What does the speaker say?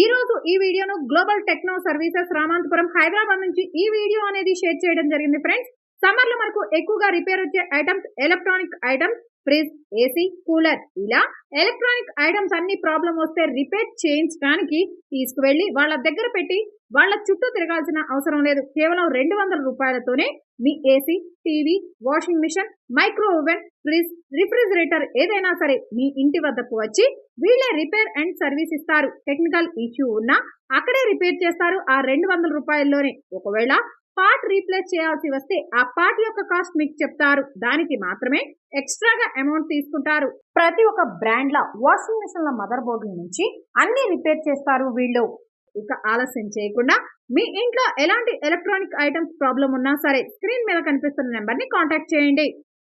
ఈ రోజు ఈ వీడియోను global techno services Ramanthapuram Hyderabad నుంచి ఈ వీడియో అనేది షేర్ చేయడం జరిగింది ఫ్రెండ్స్. సమ్మర్ లో మనకు ఎక్కువగా రిపేర్ వచ్చే items electronic items, fridge, AC, cooler, ఇలా ఎలక్ట్రానిక్ ఐటమ్స్ అన్ని ప్రాబ్లం వస్తే రిపేర్ చేయించడానికి తీసుకువెళ్ళి వాళ్ళ దగ్గర పెట్టి వాళ్ళ చుట్టూ తిరగాల్సిన అవసరం లేదు. కేవలం 200 రూపాయలతోనే మీ AC, TV, washing machine, micro oven, fridge, refrigerator ఏదైనా సరే మీ ఇంటి వద్దకు వచ్చి వీళ్ళే రిపేర్ అండ్ సర్వీస్ ఇస్తారు. టెక్నికల్ ఇష్యూ ఉన్నా అక్కడే రిపేర్ చేస్తారు ఆ 200 రూపాయల్లోనే. ఒకవేళ పార్ట్ రీప్లేస్ చేయాల్సి వస్తే ఆ పార్ట్ యొక్క కాస్ట్ మీకు చెప్తారు. దానికి మాత్రమే ఎక్స్ట్రాగా అమౌంట్ తీసుకుంటారు. ప్రతి ఒక్క బ్రాండ్ల వాషింగ్ మిషన్ల మదర్ బోర్డుల నుంచి అన్ని రిపేర్ చేస్తారు వీళ్ళు. ఇక ఆలస్యం చేయకుండా మీ ఇంట్లో ఎలాంటి ఎలక్ట్రానిక్ ఐటమ్స్ ప్రాబ్లం ఉన్నా సరే స్క్రీన్ మీద కనిపిస్తున్న నెంబర్ని కాంటాక్ట్ చేయండి.